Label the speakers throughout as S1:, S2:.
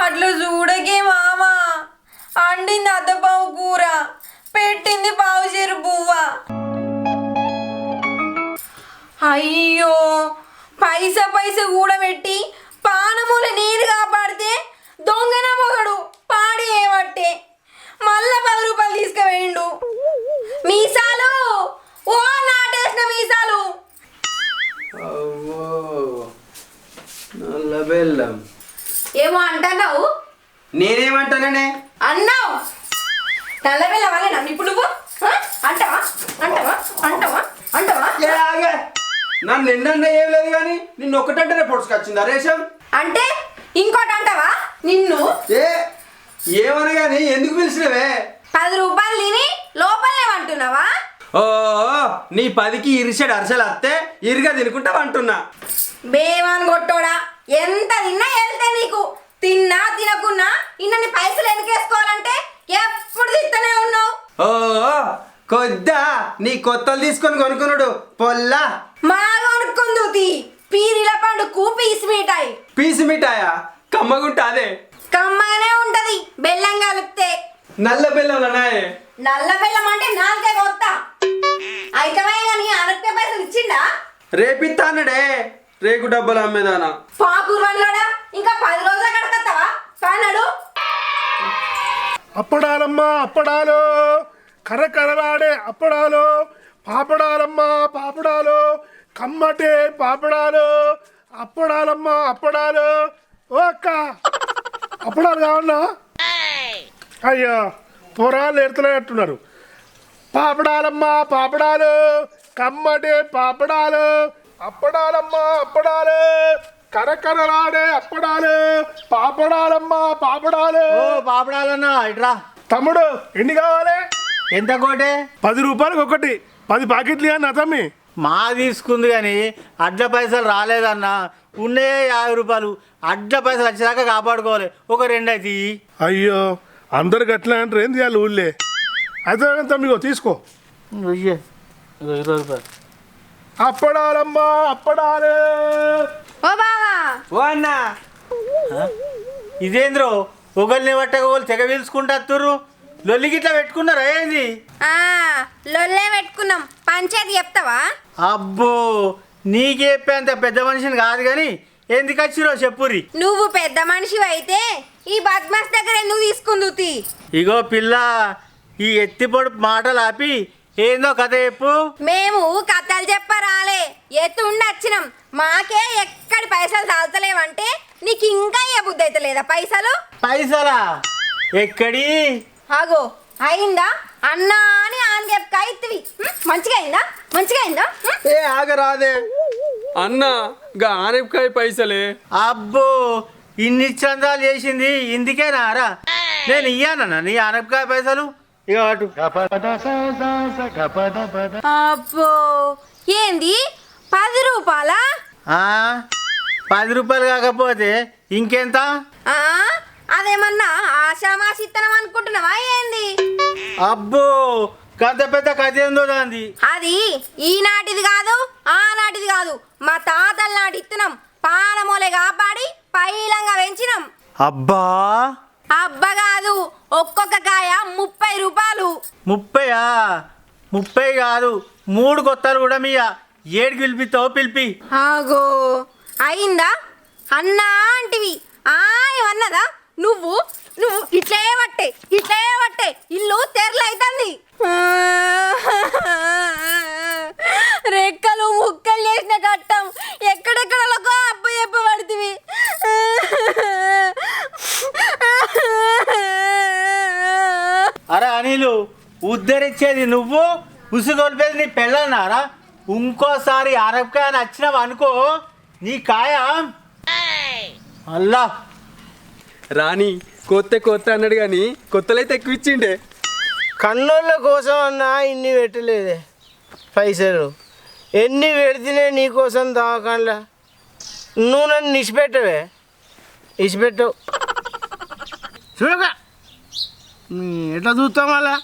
S1: అట్లా చూడకే మామ, అండింది అద్దపావు కూర, పెట్టింది పావు చేరు బువ్వ. అయ్యో, పైస కూడా పెట్టి పానమూల నేను కాపాడితే దొంగన మొగడు పాడి ఏమట్టే మళ్ళా 10 రూపాయలు తీసుకువేయండు. మీసాలు, ఓ నాటేసిన మీసాలు.
S2: నల్ల బెల్లం
S1: ఏమో అంటున్నావు?
S2: నేనేమంటానే
S1: అన్నావు. నల్ల బెల్లం వాళ్ళేనా ఇప్పుడు నువ్వు అంటావా అంటావా అంటావా అంటావా?
S2: నన్ను నిన్న ఏం లేదు కానీ నిన్ను ఒక్కటంటేనే పొడుచుకొచ్చింది రేషం.
S1: అంటే ఇంకోటి అంటావా నిన్ను?
S2: ఏమన్నా కానీ ఎందుకు పిలిచినవే?
S1: 10 రూపాయలు తిని లోపలేమంటున్నావా?
S2: ఓ నీ 10కి ఇరిసాడు అరసలు వస్తే ఇరుగా తినుకుంటావు అంటున్నా.
S1: బేవాన్ కొట్టోడా, ఎంత తిన్నా వెళ్తే నీకు. తిన్నా తినకున్నా ఇన్ని పైసలు వెనకేసుకోవాలంటే ఎప్పుడు తిత్తనే ఉన్నావు.
S2: ఓ కొద్దా నీ కొత్తలు తీసుకొని కొనుక్కున్నాడు పొల్లా.
S1: మా కొనుక్కుంది పీరిల పండుకు పీసు మిఠాయి.
S2: పీసు మిఠాయా? కమ్మగుంటా అదే?
S1: కమ్మగానే ఉంటది బెల్లం కలిపితే.
S2: నల్ల బెల్లం నాయే.
S1: నల్ల బెల్లం అంటే నాలుగే కొత్త అయితమే గాని అనక్కే పైసలు ఇచ్చిండా?
S2: రేపిత్తా అన్నాడే, రేకు డబ్బులు అమ్మేదానా.
S1: పాకుర్వన్లోడా ఇంకా 10 రోజులు కడతావా కానాడు?
S3: అప్పడాలమ్మా అప్పడాలు, కరకరలాడే అప్పడాలు, పాపడాలమ్మా పాపడాలు, కమ్మటే పాపడాలు, అప్పడాలమ్మా అప్పడాలు. ఓ అక్క, అప్పడాలు కావన్నా? అయ్యో పొరాలు ఎడుతున్నట్టున్నారు. పాపడాలమ్మా పాపడాలు, కమ్మటే పాపడాలు, అప్పడాలమ్మా అప్పడాలు, కరకరలాడే అప్పడాలు, పాపడాలమ్మా పాపడాలు.
S4: పాపడాలన్నా ఇట్రా.
S3: తమ్ముడు ఎన్ని కావాలి?
S4: ఎంత కోటే?
S3: 10 రూపాయలకు ఒకటి, 10 ప్యాకెట్లు అన్న తమ్మి.
S4: మా తీసుకుంది కానీ అడ్ల పైసలు రాలేదన్నా. ఉన్నే 50 రూపాయలు. అడ్ల పైసలు వచ్చేదాకా కాపాడుకోవాలి. ఒక 2 అయితే.
S3: అయ్యో అందరికి అట్లా అంటారు ఏంది వాళ్ళు ఊళ్ళే. అయితే తమ్మి తీసుకో.
S4: 20 రూపాయలు.
S3: అప్పడాలమ్మా అప్పడాలు.
S1: ఓ బావా.
S2: ఓ అన్నా,
S4: ఇదేంద్రో ఒకరిని పట్టక వాళ్ళు తెగ పిలుచుకుంటారు. లొల్లి గిట్లా పెట్టుకున్నారా ఏంది?
S1: లొల్లే పెట్టుకున్నాం. పంచాయతీ చెప్తావా?
S4: అబ్బో నీకు చెప్పేంత పెద్ద మనిషిని కాదు కానీ ఎందుకు వచ్చిరో చెప్పురి.
S1: నువ్వు పెద్ద మనిషి అయితే ఈ బద్మాస్ దగ్గర ఎందుకు తీసుకుంది?
S4: ఇగో పిల్ల, ఈ ఎత్తిపొడు మాటలు ఆపి ఏందో కథ చెప్పు.
S1: మేము కథలు చెప్పరాలే, ఎత్తుండి వచ్చినాం. మాకే ఎక్కడి పైసలు తాగుతలేవంటే నీకు ఇంకా ఏ బుద్ధి అయితే లేదా? పైసలు
S4: పైసలా ఎక్కడి?
S1: ఆగో అయిందా అన్నా అని ఆనగైతివి. మంచిగా అయిందా? మంచిగా అయిందా?
S2: ఆగరాదే అన్నా, గా ఆనపకాయ పైసలే.
S4: అబ్బో ఇన్ని చందాలు చేసింది ఇందుకేనారా? నేను ఇయ్యానన్నా నీ ఆనపకాయ పైసలు. ఇక అటు
S1: అబ్బో ఏంది 10 రూపాయలా?
S4: 10 రూపాయలు కాకపోతే ఇంకెంత?
S1: అదేమన్నా ఆషామాషిత్తనం అనుకుంటున్నావా ఏంది?
S4: అబ్బో గంత పెద్ద కథ ఏందో దాంది.
S1: అది ఈనాటిది కాదు, ఆనాటిది కాదు, మా తాతల నాటి ఇత్తనం. పానమూలే కాపాడి పైలంగా పెంచినాం.
S4: అబ్బా
S1: అబ్బా కాదు, ఒక్కొక్క కాయ 30 రూపాయలు.
S4: 30 కాదు, 3 కొత్తలు కూడా మీ 7 పిలిపిస్తావు పిలిపి.
S1: ఆగో అయిందా అన్నా అంటివి ఏమన్నదా? నువ్వు నువ్వు ఇట్లే పట్టే ఇల్లు తెరలైతుంది. రెక్కలు ముక్కలు చేసిన కట్టం ఎక్కడెక్కడలకో అప్పు చెప్పబడుతుంది.
S4: అరే అనిలు, ఉద్ధరించేది నువ్వు, ఉసుగొల్పేది నీ పెళ్ళన్నారా? ఇంకోసారి ఆనపకాయ నచ్చినావు అనుకో, నీ కాయ అల్లా.
S2: రాణి కొత్త అన్నాడు కానీ కొత్తలైతే ఎక్కువ ఇచ్చిండే.
S5: కన్నోళ్ళ కోసం అన్నా ఇన్ని పెట్టలేదే పైసలు. ఎన్ని పెడితేనే నీకోసం దావకాండ్లా. నువ్వు నన్ను ఇచ్చిపెట్టవే, ఇచ్చిపెట్టవు. చూడగా ఎట్లా చూస్తాం అలా.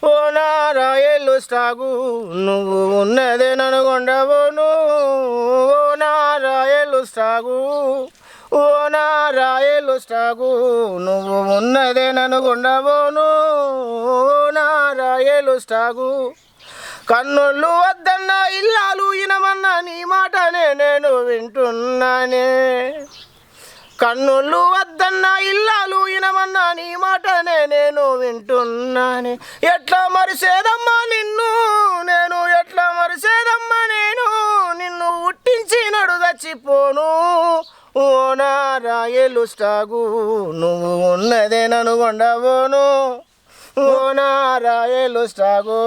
S5: ఓ నా రాయలు స్టాగు నువ్వు ఉన్నదే ననుగొండవోను ఓ నా రాయలు స్టాగు ఓ నా రాయలు స్టాగు నువ్వు ఉన్నదే ననుగొండవోను ఓ నా రాయలు స్టాగు కన్నుళ్ళు వద్దన్న ఇల్లాలు ఇనమన్నా నీ మాటనే నేను వింటున్నానే కన్నుళ్ళు వద్దన్న ఇల్లాలు ఇనమన్నా నీ మాటనే నేను వింటున్నానే ఎట్లా మరిసేదమ్మా నిన్ను నేను ఎట్లా మరిసేదమ్మా నేను నిన్ను ఉట్టించినడు చచ్చిపోను ఓ నా రాయలు స్టాగు నువ్వు ఉన్నదే ననుగొండవోను ఓ నా రాయలు స్టాగు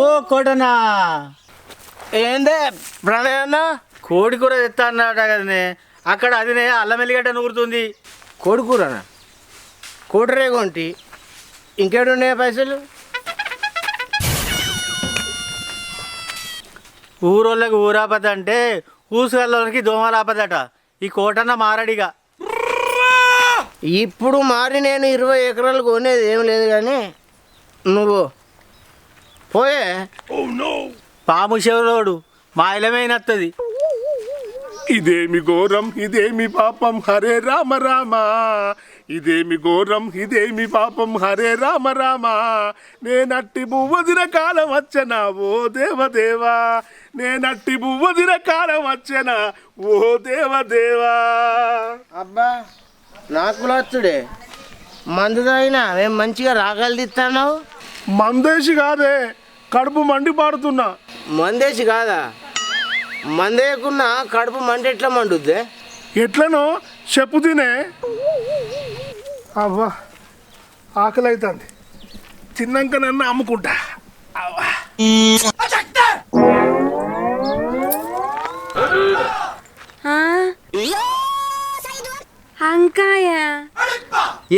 S4: ఓ కోటనా
S5: ఏందే ప్రణయన్న
S4: కోడి కూర తెస్తా అన్నట కదనే అక్కడ అదినే అల్లం ఎల్లిగడ్డ నూరుతుంది.
S5: కోడికూరనా కోటరేగొంటి ఇంకేడున్నాయి పైసలు
S4: ఊరోళ్ళకి ఊరాపద అంటే ఊసుగల్లోనికి దోమలాపదట. ఈ కోటన్న మారడిగా.
S5: ఇప్పుడు మారి నేను 20 ఎకరాలు కొనేది ఏం లేదు కానీ నువ్వు పోయే
S4: పాము చెవులోడు మా ఇలమైనత్తది.
S3: ఇదేమి ఘోరం ఇదేమి పాపం హరే రామ రామ ఇదేమి ఘోరం ఇదేమి పాపం హరే రామ రామ నేనట్టి బువ్వదిన కాలం వచ్చనా ఓ దేవదేవా నేనట్టి బువ్వదిన కాలం వచ్చనా ఓ దేవదేవా.
S5: అబ్బా నాకు లచ్చుడే మందు తాగినా మేము మంచిగా రాగాలు తీస్తాను.
S3: మందేసి కాదే కడుపు మండి పాడుతున్నా.
S5: మందేసి కాదా మందేయకున్నా కడుపు మంట ఎట్లా మండుద్దే
S3: ఎట్లనో చెప్పు తినే. అవ్వా ఆకలి అవుతుంది తిన్నాక నన్ను అమ్ముకుంటా. అవ్వా
S1: అంకాయ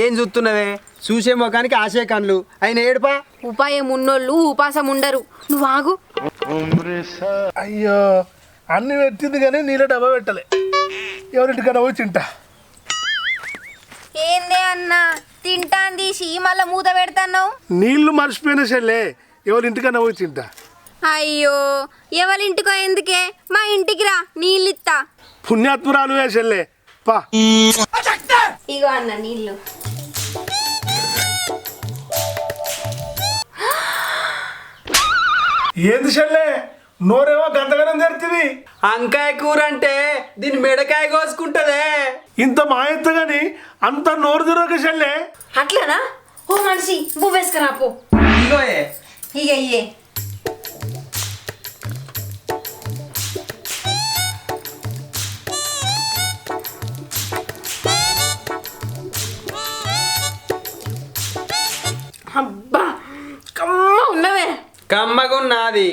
S2: ఏం చూస్తున్నావే చూసే ముఖానికి ఆశే కళ్ళు ఆయన ఏడుపా.
S1: ఉపాయం ఉన్నోళ్ళు ఉపాసం ఉండరు. నువ్వు ఆగు.
S3: అయ్యో అన్ని పెట్టింది కానీ నీళ్ళ డబ్బా పెట్టలే. ఎవరింటికన్నా పోయి తింటా.
S1: ఏందే అన్న తింటాను తీసి మళ్ళీ మూత పెడతావు.
S3: నీళ్లు మర్చిపోయిన చెల్లే ఎవరింటికన్నా పోయి తింటా.
S1: అయ్యో ఎవరింటికో ఎందుకే మా ఇంటికి రా నీళ్ళిత్తా.
S3: పుణ్యాత్మురాలు చెల్లే పా.
S1: ఇగో అన్న నీళ్ళు.
S3: ఏంది చెల్లే నోరేమో గంతగనం తెరుతుంది.
S2: అంకాయ కూర అంటే దీని మెడకాయ కోసుకుంటదే.
S3: ఇంత మాయెత్త గాని అంత నోరు తిరగక చెల్లే.
S1: అట్లనా ఓ మనిషి బువ్వేసుకురాపో.
S2: ఇగోయే
S1: ఇక ఇయ్యే అబ్బా కమ్మ ఉన్నవే.
S2: కమ్మగున్నది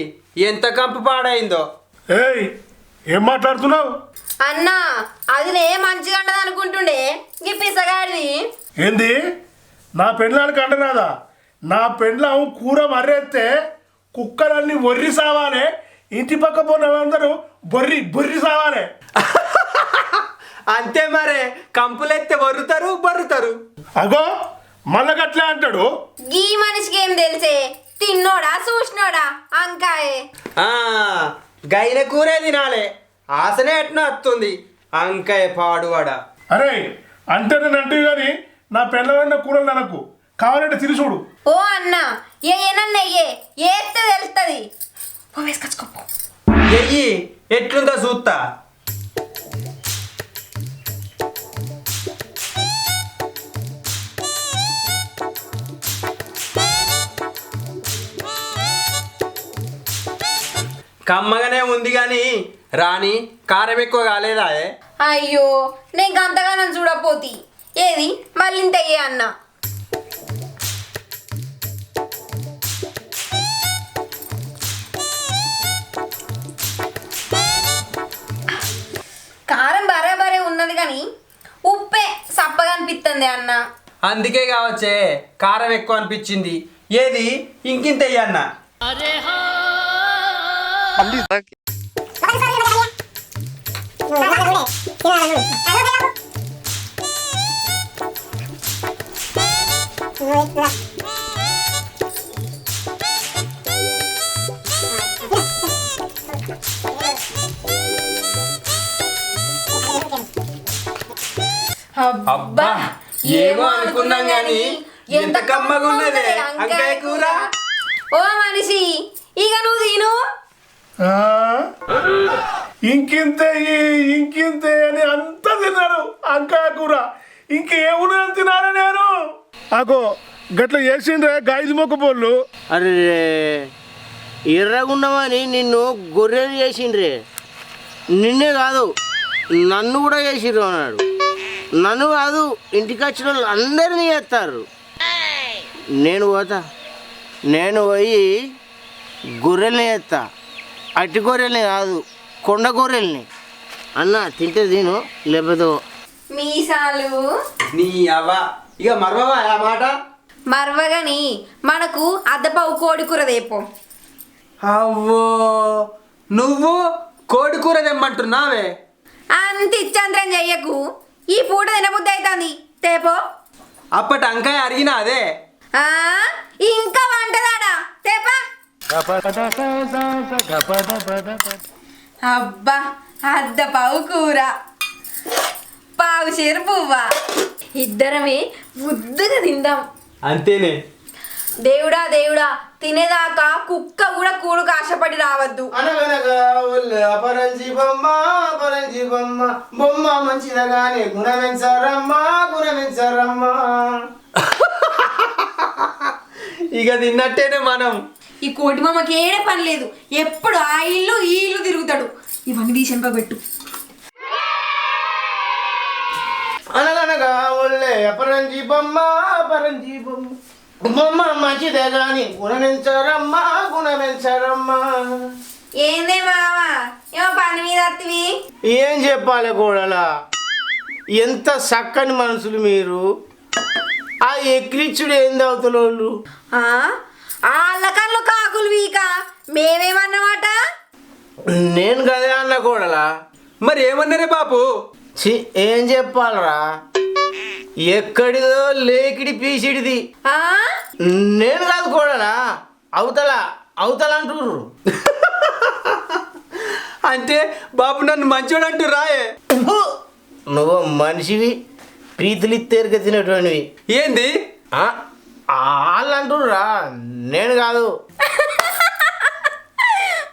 S2: ఎంత కంపు పాడైందో.
S3: ఏయ్ ఏం మాట్లాడుతున్నావు?
S1: అన్నా అది నే మంచిగా ఉండదు అనుకుంటుండే ఈ పిసగాడిది.
S3: ఏంది నా పెండ్లానికి అంటరాదా? నా పెండ్లం కూర మర్రెత్తే కుక్కలన్నీ ఒర్రి సావాలే, ఇంటి పక్క పోయిన వాళ్ళందరూ బొర్రి బొర్రి సావాలే.
S2: అంతే మరే కంపులెత్తే బొర్రుతారు.
S3: అగో మళ్ళా గట్లే అంటాడు.
S1: ఈ మనిషికి ఏం తెలిసే తిన్నోడా చూసినోడా అంకాయే.
S2: గైన కూరే తినాలే ఆసనే ఎట్నో వస్తుంది అంకాయ పాడువాడ.
S3: అరే అంటే నేను అంటే కానీ నా పెండ్లమైన కూరలు నాకు కావాలంటే తిని చూడు.
S1: ఓ అన్న ఏనన్నయ్యే ఏస్తే తెలుస్తుంది. ఓ వేసుకొచ్చుకోపో.
S2: ఎయ్యి ఎట్లుందో చూస్తా. కమ్మగానే ఉంది కానీ రాణి కారం ఎక్కువ కాలేదా?
S1: అయ్యో నేను గంతగానం చూడపోతి. ఏది మళ్ళీ ఇంతయ్యే అన్న. కారం బరాబరే ఉన్నది కానీ ఉప్పే సప్పగా అనిపిస్తుంది అన్న.
S2: అందుకే కావచ్చే కారం ఎక్కువ అనిపించింది. ఏది ఇంకింత అన్న. అబ్బా ఏమో అనుకున్నాం గాని ఎంత కమ్మగున్నదే వంకాయ కూర.
S1: ఓ మనిషి ఇక నువ్వు తిను.
S3: ఆ? ఇంకింతే ఇంకింతే అని అంతా తిన్నారు వంకాయ కూర. ఇంకేమున్నా తినాలి నేను. అగో గట్ల చేసిండ్రే గాయలు మొక్కపోళ్ళు.
S5: అరే ఎర్రగుండమని నిన్ను గొర్రెలు చేసిండ్రే. నిన్నే కాదు నన్ను కూడా చేసిర్రు అన్నాడు. నన్ను కాదు ఇంటికి వచ్చిన వాళ్ళు అందరినీ చేస్తారు. నేను పోయి గొర్రెల్ని చేస్తా. అట్టి గొర్రెల్ని కాదు కొండ గొర్రెల్ని. అన్న తింటే తిను లేకపోతే
S1: మీసాలు
S2: నీ అవ్వ ఇక మర్వవా ఆ మాట.
S1: మర్వగని మనకు అద్దపావు కోడి కూర దేపో.
S2: అవ్వో నువ్వు కోడి కూర తెమ్మంటున్నావే.
S1: అంత ఇచ్చంద్రం చెయ్యకు. ఈ పూట తినబుద్ధి అవుతుంది తేపో.
S2: అప్పటి వంకాయ అరిగినా అదే.
S1: ఆ ఇంకా వంటదాడా తేపా. అబ్బా అద్దపావు కూర పావు చేరు పువ్వా. ఇద్దరమే ముద్దుగా తిందాం.
S2: అంతేనే.
S1: దేవుడా దేవుడా తినేదాకా కుక్క కూడా కూడు ఆశపడి రావద్దు.
S5: అనగనగా అపరంజి బొమ్మ బొమ్మ మంచిదగానే గుణమెంచరమ్మ.
S2: ఇక తిన్నట్టేనే మనం.
S1: ఈ కోటి మామకి ఏడే పని లేదు. ఎప్పుడు ఆ ఇల్లు ఈ ఇల్లు తిరుగుతాడు. ఇవన్నీ తీసెంపబెట్టు.
S5: అనగనగా ఒళ్ళే అపరంజి బొమ్మ బొమ్మ మంచిదే గాని గుణమెంచరమ్మ.
S1: ఏందే మావా ఏమో పని మీద అత్తివి.
S5: ఏం చెప్పాలి కోడలా, ఎంత చక్కని మనుషులు మీరు. ఆ ఎక్కిరిచ్చుడు ఏంది అవతలోళ్ళు.
S1: వాళ్ళ కళ్ళు కాకులు వీక మేమేమన్నమాట.
S5: నేను కదే అన్న కోడలా.
S2: మరి ఏమన్నారే బాపు.
S5: ఏం చెప్పాలరా, ఎక్కడిదో లేకిడి పీసిడిది. నేను కాదు కోడలా, అవతల అంటుర్రు.
S2: అంటే బాపు నన్ను మంచోడు అంటూ రాయే.
S5: నువ్వు మనిషివి, ప్రీతులు ఇత్తేరుగా తినేటువంటివి.
S2: ఏంది
S5: వాళ్ళు అంటుర్రా, నేను కాదు.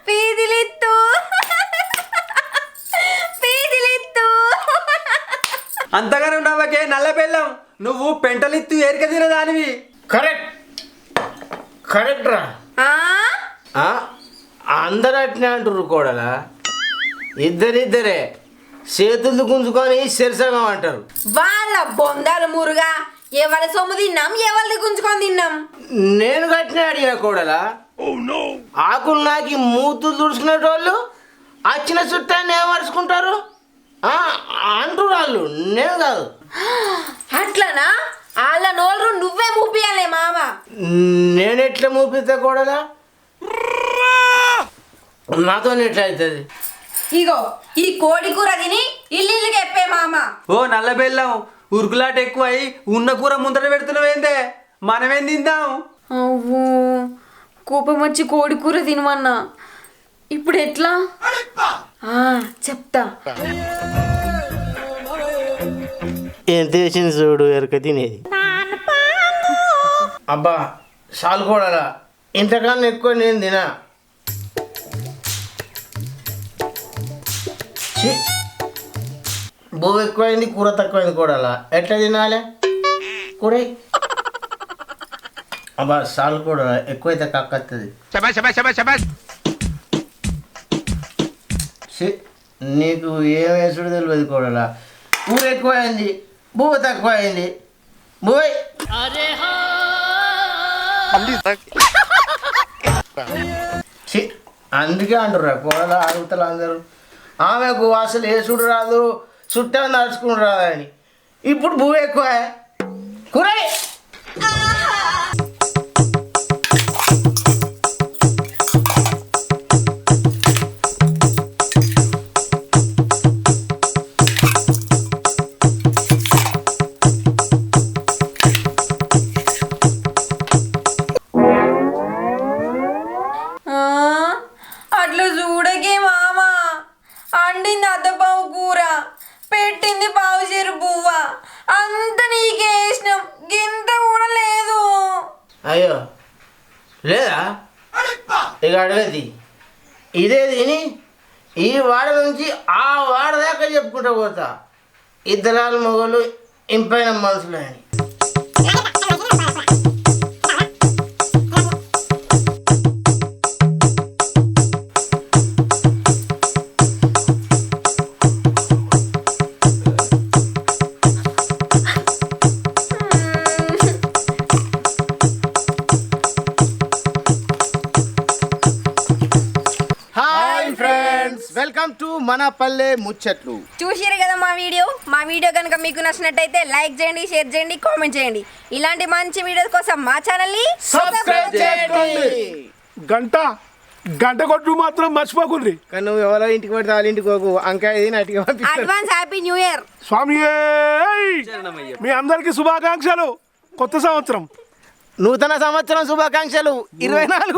S1: పీదిలిత్తు
S2: అంతగానే ఉన్నావకే నల్ల బెల్లం. నువ్వు పెంటలిత్తు ఏరిక తినదానివి.
S5: కరెక్ట్ రా. అందరూ అట్నే అంటుర్రు కోడలా. ఇద్దరే చేతులు గుంజుకొని శిరసగం అంటారు.
S1: వాళ్ళ బొందాలు మురుగా ఎవరి సొమ్ము తిన్నాం, ఎవరిది గుంజుకొని తిన్నాం.
S5: నేను కట్టిన అడిగిన కోడలా. ఆకులు నాకి మూతులు తుడుచుకునేటోళ్ళు వచ్చిన చుట్టాన్ని ఏమరుచుకుంటారు అంటున్నారు వాళ్ళు, నేను కాదు.
S1: అట్లనా? వాళ్ళ నోళ్ళు నువ్వే మూపియాలే మామ.
S5: నేను ఎట్లా మూపిస్తా కోడలా, నాతో ఎట్లా అవుతుంది.
S1: ఇగో ఈ కోడి కూర తిని ఇల్లు చెప్పే మామ.
S2: ఓ నల్ల బెల్లం, ఉరుకులాట ఎక్కువై ఉన్న కూర ముందర పెడుతున్నావేందే. మనమేం తిందాం.
S1: అవ్వో కోపం వచ్చి కోడి కూర తినమన్నా. ఇప్పుడు ఎట్లా చెప్తా.
S5: ఎంత వేసింది చూడు ఎరక తినేది. అబ్బా చాలు కోడలా, ఇంతకన్నా ఎక్కువ నేను తినా. బో ఎక్కువైంది, కూర తక్కువైంది కోడలా. ఎట్లా తినాలి కూర? అబ్బా చాలు కోడలా, ఎక్కువైతే కక్కస్తుంది. నీకు ఏం వేసుడు తెలియదు కోడలా. కూర ఎక్కువైంది, బువ్వ తక్కువ అయింది. బోయ్ అందుకే అంటుర్రా కోడల అడుగుతలు అందరూ. ఆమెకు అసలు వేసుడు రాదు, చుట్టా నడుచుకుని రాదని. ఇప్పుడు బువ్వ ఎక్కువ కూర.
S1: అట్లా చూడకే మామ. అండింది అద్దపావు కూర, పెట్టింది పావు చేరు బువ్వ.
S5: అయ్యో లేదా ఇక అడగది ఇదే తిని ఈ వాడ నుంచి ఆ వాడ దాకా చెప్పుకుంటూ పోతా ఇద్దరాలు మొగలు ఇంపైన మనుషులు అని. హాయ్ ఫ్రెండ్స్, వెల్కమ్ టు మన పల్లె ముచ్చట్లు.
S1: చూసిరు కదా మా వీడియో కనుక మీకు నచ్చినట్టయితే లైక్ చేయండి, షేర్ చేయండి, కామెంట్ చేయండి. ఇలాంటి మంచి వీడియోస్ కోసం మా ఛానల్ని
S5: సబ్స్క్రైబ్ చేయండి.
S3: గంట కొట్టు మాత్రం మర్చిపోకుండ్రి.
S5: కానీ నువ్వు ఎవరో ఇంటికి పడితే వాళ్ళ ఇంటికి పోకు, అంకాయ నటిగా
S1: అడ్వాన్స్ హ్యాపీ న్యూ ఇయర్.
S3: స్వామి మీ అందరికి శుభాకాంక్షలు. కొత్త సంవత్సరం,
S5: నూతన సంవత్సరం శుభాకాంక్షలు. 24